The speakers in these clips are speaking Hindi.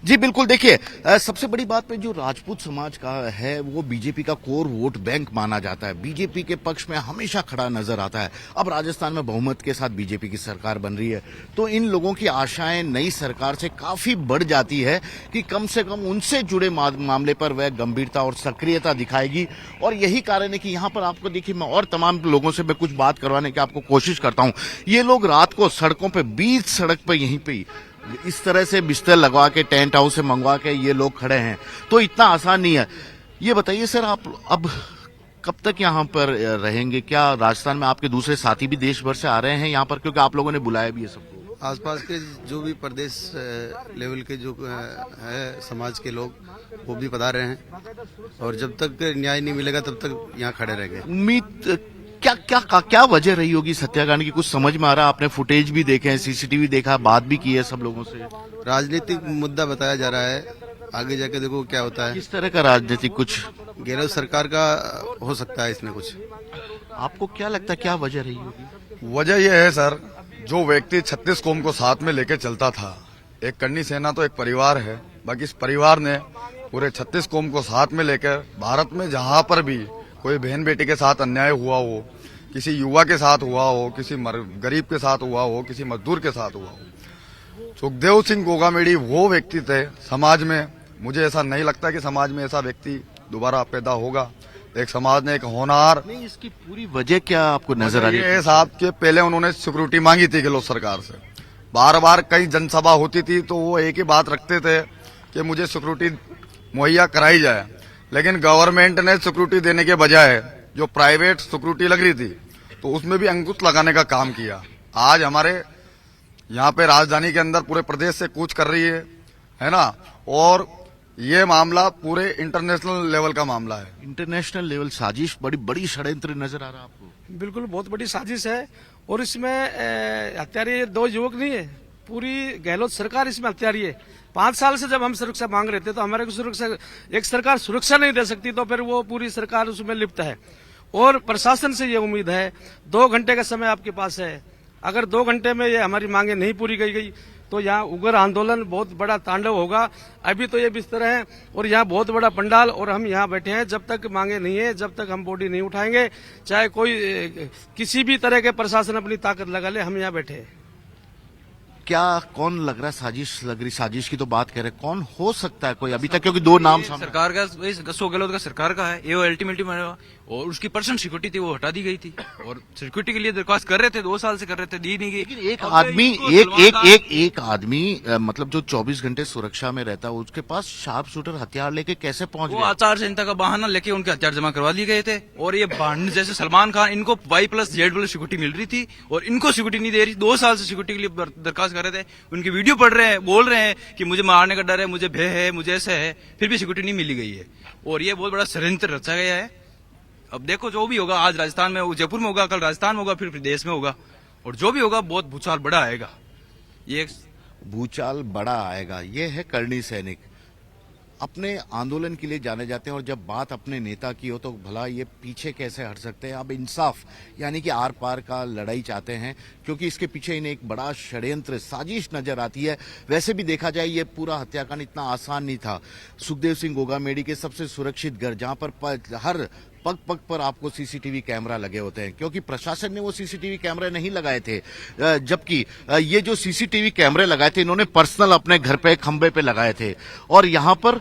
जी बिल्कुल। देखिए, सबसे बड़ी बात पे जो राजपूत समाज का है वो बीजेपी का कोर वोट बैंक माना जाता है, बीजेपी के पक्ष में हमेशा खड़ा नजर आता है। अब राजस्थान में बहुमत के साथ बीजेपी की सरकार बन रही है, तो इन लोगों की आशाएं नई सरकार से काफी बढ़ जाती है कि कम से कम उनसे जुड़े मामले पर वह गंभीरता और सक्रियता दिखाएगी। और यही कारण है कि यहाँ पर आपको देखिए, मैं और तमाम लोगों से मैं कुछ बात करवाने की आपको कोशिश करता हूँ। ये लोग रात को सड़कों पर, बीच सड़क पर यहीं पे इस तरह से बिस्तर लगवा के, टेंट हाउस से मंगवा के ये लोग खड़े हैं, तो इतना आसान नहीं है। ये बताइए सर, आप अब कब तक यहाँ पर रहेंगे? क्या राजस्थान में आपके दूसरे साथी भी देश भर से आ रहे हैं यहाँ पर, क्योंकि आप लोगों ने बुलाया भी है सबको? आसपास के जो भी प्रदेश लेवल के जो है समाज के लोग, वो भी बता रहे हैं, और जब तक न्याय नहीं मिलेगा तब तक यहाँ खड़े रहेंगे। उम्मीद क्या क्या क्या वजह रही होगी इस हत्याकांड की? कुछ समझ में आ रहा है? आपने फुटेज भी देखे हैं, सीसीटीवी देखा, बात भी की है सब लोगों से? राजनीतिक मुद्दा बताया जा रहा है, आगे जाके देखो क्या होता है। किस तरह का राजनीतिक? कुछ गहलोत सरकार का हो सकता है इसमें कुछ। आपको क्या लगता है क्या वजह रही होगी? वजह यह है सर, जो व्यक्ति 36 कौम को साथ में लेके चलता था, एक करनी सेना तो एक परिवार है, बाकी इस परिवार ने पूरे 36 कौम को साथ में लेकर भारत में जहां पर भी कोई बहन बेटी के साथ अन्याय हुआ हो, किसी युवा के साथ हुआ हो, किसी गरीब के साथ हुआ हो, किसी मजदूर के साथ हुआ हो, सुखदेव सिंह गोगामेडी वो व्यक्ति थे समाज में। मुझे ऐसा नहीं लगता कि समाज में ऐसा व्यक्ति दोबारा पैदा होगा। एक समाज ने एक होनहार, नहीं, इसकी पूरी वजह क्या आपको नजर आ रही है? साहब के पहले उन्होंने सिक्योरिटी मांगी थी गहलोत सरकार से, बार बार कई जनसभा होती थी तो वो एक ही बात रखते थे कि मुझे सिक्योरिटी मुहैया कराई जाए, लेकिन गवर्नमेंट ने सिक्योरिटी देने के बजाय जो प्राइवेट सिक्योरिटी लग रही थी तो उसमें भी अंकुश लगाने का काम किया। आज हमारे यहाँ पे राजधानी के अंदर पूरे प्रदेश से कूच कर रही है ना, और ये मामला पूरे इंटरनेशनल लेवल का मामला है। इंटरनेशनल लेवल साजिश, बड़ी बड़ी षड्यंत्र नजर आ रहा है आपको? बिल्कुल, बहुत बड़ी साजिश है, और इसमें हत्यारे दो युवक नहीं है, पूरी गहलोत सरकार इसमें हत्यारी है। 5 साल से जब हम सुरक्षा मांग रहे थे तो हमारे को सुरक्षा, एक सरकार सुरक्षा नहीं दे सकती तो फिर वो पूरी सरकार उसमें लिप्त है। और प्रशासन से ये उम्मीद है, 2 घंटे का समय आपके पास है, अगर 2 घंटे में ये हमारी मांगे नहीं पूरी की गई तो यहाँ उग्र आंदोलन, बहुत बड़ा तांडव होगा। अभी तो ये बिस्तर है और यहाँ बहुत बड़ा पंडाल, और हम यहाँ बैठे हैं। जब तक मांगे नहीं है, जब तक हम बॉडी नहीं उठाएंगे, चाहे कोई किसी भी तरह के प्रशासन अपनी ताकत लगा ले, हम यहाँ बैठे हैं। क्या कौन लग रहा है साजिश लग रही? साजिश की तो बात कर रहे हैं, कौन हो सकता है कोई अभी तक? क्योंकि 2 नाम सरकार का, अशोक गहलोत का सरकार का है ये, वो अल्टीमेटली और उसकी पर्सनल सिक्योरिटी थी वो हटा दी गई थी, और सिक्योरिटी के लिए दरख्वास्त कर रहे थे, 2 साल से कर रहे थे, दी नहीं गई। लेकिन एक आदमी एक आदमी मतलब जो 24 घंटे सुरक्षा में रहता है, उसके पास शार्प शूटर हथियार लेके कैसे पहुंच वो गया? आचार संहिता का बहाना लेके उनके हथियार जमा करवा लिए गए थे। और ये बांड जैसे सलमान खान, इनको Y+Z सिक्योरिटी मिल रही थी और इनको सिक्योरिटी नहीं दे रही। 2 साल से सिक्योरिटी के लिए दरखास्त कर रहे थे, उनकी वीडियो पढ़ रहे हैं, बोल रहे हैं कि मुझे मारने का डर है, मुझे भय है, मुझे ऐसा है, फिर भी सिक्योरिटी नहीं मिली गई है। और ये बहुत बड़ा षड्यंत्र रचा गया है। अब देखो जो भी होगा, आज राजस्थान में, जयपुर में होगा, कल राजस्थान में होगा, फिर देश में होगा, और जो भी होगा बहुत भूचाल बड़ा आएगा। ये भूचाल बड़ा आएगा। ये है करनी सैनिक, अपने आंदोलन के लिए जाने जाते हैं, और जब बात अपने नेता की हो तो भला ये पीछे कैसे हट सकते हैं? अब इंसाफ यानी कि आर पार का लड़ाई चाहते हैं, क्योंकि इसके पीछे इन्हें एक बड़ा षड्यंत्र, साजिश नजर आती है। वैसे भी देखा जाए ये पूरा हत्याकांड इतना आसान नहीं था। सुखदेव सिंह गोगामेडी के सबसे सुरक्षित घर, जहां पर हर पग पग पर आपको सीसीटीवी कैमरा लगे होते हैं, क्योंकि प्रशासन ने वो सीसीटीवी कैमरे नहीं लगाए थे, जबकि ये जो सीसीटीवी कैमरे लगाए थे इन्होंने पर्सनल अपने घर पे खंबे पे लगाए थे। और यहाँ पर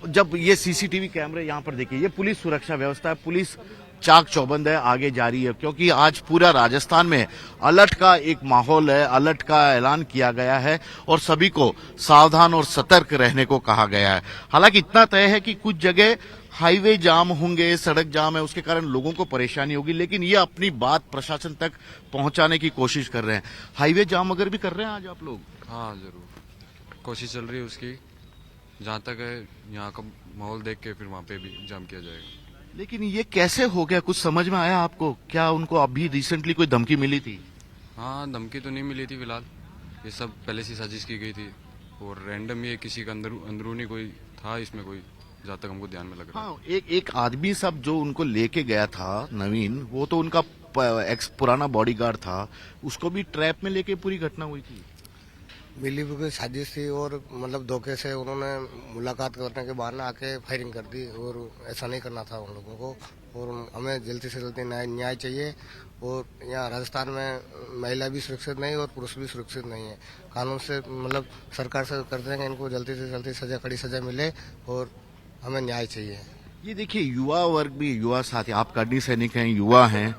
जब ये सीसीटीवी कैमरे, यहाँ पर देखिए, ये पुलिस सुरक्षा व्यवस्था है, पुलिस चाक चौबंद है, आगे जारी है, क्योंकि आज पूरा राजस्थान में अलर्ट का एक माहौल है, अलर्ट का ऐलान किया गया है और सभी को सावधान और सतर्क रहने को कहा गया है। हालांकि इतना तय है कि कुछ जगह हाईवे जाम होंगे, सड़क जाम है, उसके कारण लोगों को परेशानी होगी, लेकिन ये अपनी बात प्रशासन तक पहुंचाने की कोशिश कर रहे हैं। हाईवे जाम अगर भी कर रहे हैं आज आप लोग? हाँ जरूर, कोशिश चल रही है उसकी, जहाँ तक है यहाँ का माहौल देख के फिर वहाँ पे भी जाम किया जाएगा। लेकिन ये कैसे हो गया, कुछ समझ में आया आपको? क्या उनको अभी रिसेंटली कोई धमकी मिली थी? हाँ, धमकी तो नहीं मिली थी फिलहाल, ये सब पहले से साजिश की गई थी, और रैंडम ये किसी का अंदरूनी कोई था इसमें, कोई जहाँ तक हमको ध्यान में लग रहा है। हाँ, एक आदमी सब जो उनको लेके गया था, नवीन, वो तो उनका एक्स पुराना बॉडीगार्ड था, उसको भी ट्रैप में लेके पूरी घटना हुई थी। मिली भुगत साजिश थी और मतलब धोखे से उन्होंने मुलाकात करने के बहाने आके फायरिंग कर दी और ऐसा नहीं करना था उन लोगों को और हमें जल्दी से जल्दी न्याय चाहिए। और यहाँ राजस्थान में महिला भी सुरक्षित नहीं और पुरुष भी सुरक्षित नहीं है। कानून से मतलब सरकार से कर देंगे इनको जल्दी से जल्दी सजा, कड़ी सजा मिले और हमें न्याय चाहिए। ये देखिए युवा वर्ग भी, युवा साथी, आप कर्णी सैनिक हैं, युवा हैं,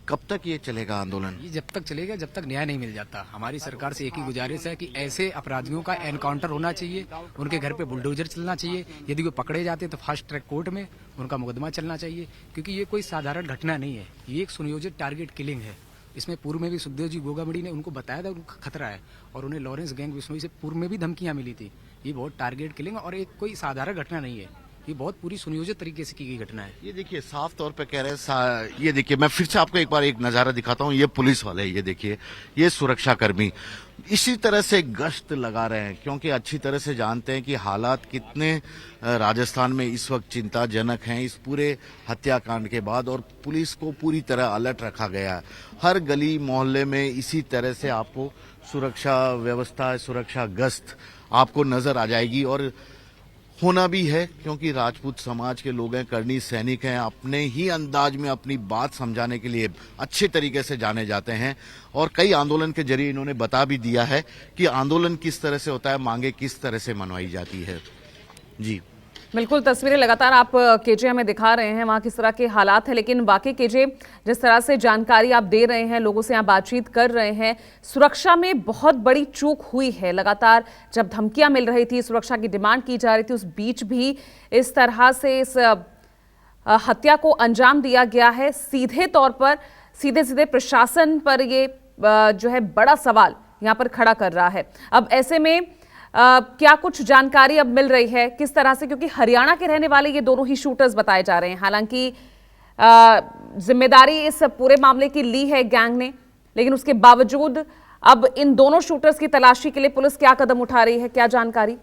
कब तक ये चलेगा आंदोलन? ये जब तक चलेगा जब तक न्याय नहीं मिल जाता। हमारी सरकार से एक ही गुजारिश है कि ऐसे अपराधियों का एनकाउंटर होना चाहिए, उनके घर पे बुलडोजर चलना चाहिए, यदि वो पकड़े जाते तो फास्ट ट्रैक कोर्ट में उनका मुकदमा चलना चाहिए, क्योंकि ये कोई साधारण घटना नहीं है, ये एक सुनियोजित टारगेट किलिंग है। इसमें पूर्व में भी सुखदेव जी गोगामड़ी ने उनको बताया था उनका खतरा है और उन्हें लॉरेंस गैंग बिश्नोई से पूर्व में भी धमकियां मिली थी। ये बहुत टारगेट किलिंग और एक कोई साधारण घटना नहीं है, ये बहुत पूरी सुनियोजित तरीके से की गई घटना है। ये देखिए साफ तौर पे कह रहे हैं, ये देखिए मैं फिर से आपको एक बार एक नजारा दिखाता हूँ। ये पुलिस वाले, ये देखिए, ये सुरक्षा कर्मी इसी तरह से गश्त लगा रहे हैं क्योंकि अच्छी तरह से जानते हैं कि हालात कितने राजस्थान में इस वक्त चिंताजनक हैं इस पूरे हत्याकांड के बाद, और पुलिस को पूरी तरह अलर्ट रखा गया है। हर गली मोहल्ले में इसी तरह से आपको सुरक्षा व्यवस्था, सुरक्षा गश्त आपको नजर आ जाएगी और होना भी है क्योंकि राजपूत समाज के लोग हैं, कर्णी सैनिक हैं, अपने ही अंदाज में अपनी बात समझाने के लिए अच्छे तरीके से जाने जाते हैं और कई आंदोलन के जरिए इन्होंने बता भी दिया है कि आंदोलन किस तरह से होता है, मांगे किस तरह से मनवाई जाती है। जी बिल्कुल, तस्वीरें लगातार आप केजे हमें दिखा रहे हैं वहाँ किस तरह के हालात हैं, लेकिन बाकी केजे जिस तरह से जानकारी आप दे रहे हैं, लोगों से यहाँ बातचीत कर रहे हैं, सुरक्षा में बहुत बड़ी चूक हुई है। लगातार जब धमकियां मिल रही थी, सुरक्षा की डिमांड की जा रही थी, उस बीच भी इस तरह से इस हत्या को अंजाम दिया गया है। सीधे तौर पर सीधे प्रशासन पर ये जो है बड़ा सवाल यहाँ पर खड़ा कर रहा है। अब ऐसे में क्या कुछ जानकारी अब मिल रही है किस तरह से, क्योंकि हरियाणा के रहने वाले ये दोनों ही शूटर्स बताए जा रहे हैं। हालांकि जिम्मेदारी इस पूरे मामले की ली है गैंग ने, लेकिन उसके बावजूद अब इन दोनों शूटर्स की तलाशी के लिए पुलिस क्या कदम उठा रही है, क्या जानकारी?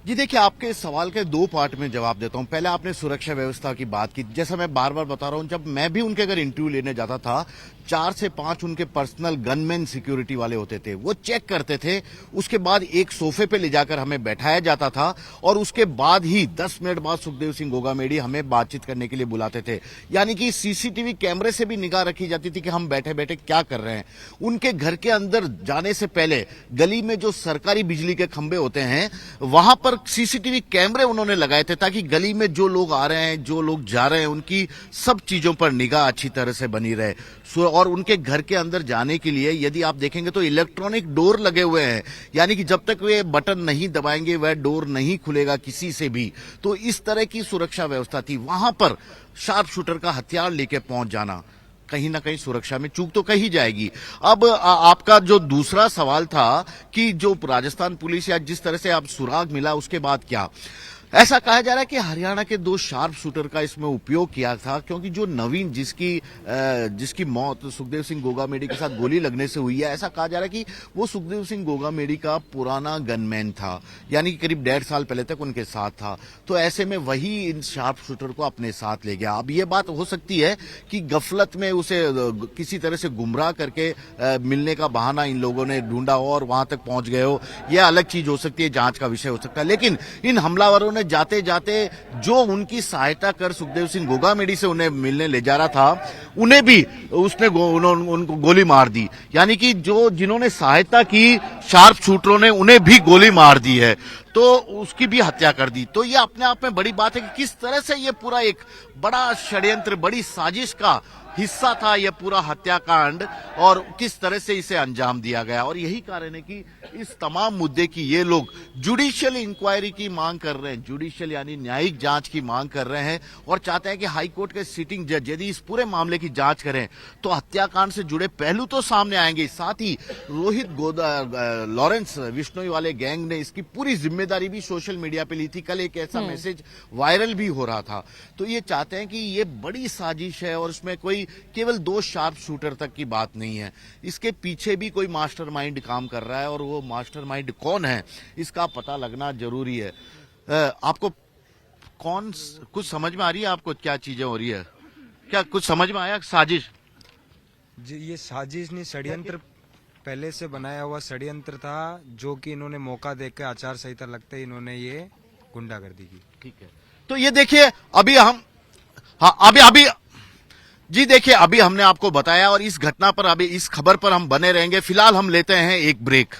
जी देखिए, आपके इस सवाल के दो पार्ट में जवाब देता हूं। पहले आपने सुरक्षा व्यवस्था की बात की, जैसा मैं बार बार बता रहा हूं, जब मैं भी उनके अगर इंटरव्यू लेने जाता था 4 से 5 उनके पर्सनल गनमैन सिक्योरिटी वाले होते थे, वो चेक करते थे। उसके बाद एक सोफे पे ले जाकर हमें बैठाया जाता था और उसके बाद ही 10 मिनट बाद सुखदेव सिंह गोगामेडी हमें बातचीत करने के लिए बुलाते थे। यानी कि सीसीटीवी कैमरे से भी निगाह रखी जाती थी कि हम बैठे बैठे क्या कर रहे हैं। उनके घर के अंदर जाने से पहले गली में जो सरकारी बिजली के खंभे होते हैं वहां पर सीसीटीवी कैमरे उन्होंने लगाए थे ताकि गली में जो लोग आ रहे हैं, जो लोग जा रहे हैं, उनकी सब चीजों पर निगाह अच्छी तरह से बनी रहे। और उनके घर के अंदर जाने के लिए यदि आप देखेंगे तो इलेक्ट्रॉनिक डोर लगे हुए हैं, यानी कि जब तक वे बटन नहीं दबाएंगे वह डोर नहीं खुलेगा किसी से भी। तो इस तरह की सुरक्षा व्यवस्था थी। वहां पर शार्प शूटर का हथियार लेके पहुंच जाना कहीं ना कहीं सुरक्षा में चूक तो कही जाएगी। अब आपका जो दूसरा सवाल था कि जो राजस्थान पुलिस या जिस तरह से आप सुराग मिला उसके बाद क्या, ऐसा कहा जा रहा है कि हरियाणा के 2 शार्प शूटर का इसमें उपयोग किया था क्योंकि जो नवीन जिसकी मौत सुखदेव सिंह गोगामेडी के साथ गोली लगने से हुई है, ऐसा कहा जा रहा है कि वो सुखदेव सिंह गोगामेडी का पुराना गनमैन था, यानी कि करीब 1.5 साल पहले तक उनके साथ था। तो ऐसे में वही इन शार्प शूटर को अपने साथ ले गया। अब ये बात हो सकती है कि गफलत में उसे किसी तरह से गुमराह करके मिलने का बहाना इन लोगों ने ढूंढा हो और वहां तक पहुंच गए हो, यह अलग चीज हो सकती है, जांच का विषय हो सकता है। लेकिन इन हमलावरों जाते जाते जो उनकी सहायता कर सुखदेव सिंह गोगामेडी से उन्हें मिलने ले जा रहा था, उन्हें भी उनको गोली मार दी। यानी कि जिन्होंने सहायता की शार्प शूटरों ने उन्हें भी गोली मार दी है, तो उसकी भी हत्या कर दी। तो ये अपने आप में बड़ी बात है कि किस तरह से ये पूरा एक बड़ा षड्यंत्र, बड़ी साजिश का हिस्सा था यह पूरा हत्याकांड और किस तरह से इसे अंजाम दिया गया। और यही कारण है कि इस तमाम मुद्दे की ये लोग जुडिशियल इंक्वायरी की मांग कर रहे हैं, जुडिशियल यानी न्यायिक जांच की मांग कर रहे हैं और चाहते हैं कि हाई कोर्ट के सिटिंग जज यदि इस पूरे मामले की जांच करें तो हत्याकांड से जुड़े पहलू तो सामने आएंगे, साथ ही रोहित लॉरेंस बिश्नोई वाले गैंग ने इसकी पूरी जिम्मेदारी भी सोशल मीडिया पे ली थी। कल एक ऐसा मैसेज वायरल भी हो रहा था। तो ये चाहते हैं कि ये बड़ी साजिश है और इसमें कोई केवल 2 शार्प शूटर तक की बात नहीं है, इसके पीछे भी कोई मास्टरमाइंड काम कर रहा है और वो मास्टरमाइंड कौन है इसका पता लगना जरूरी है। आपको कुछ समझ में आ रही है? आपको क्या चीजें हो रही है, क्या कुछ समझ में आया? साजिश ये साजिश नहीं, षड्यंत्र पहले से बनाया हुआ षड्यंत्र था, जो कि इन्होंने मौका देकर आचार संहिता लगते ही इन्होंने ये गुंडागर्दी की। ठीक है, तो ये देखिए अभी हम, हाँ अभी जी देखिए अभी हमने आपको बताया और इस घटना पर, अभी इस खबर पर हम बने रहेंगे। फिलहाल हम लेते हैं एक ब्रेक।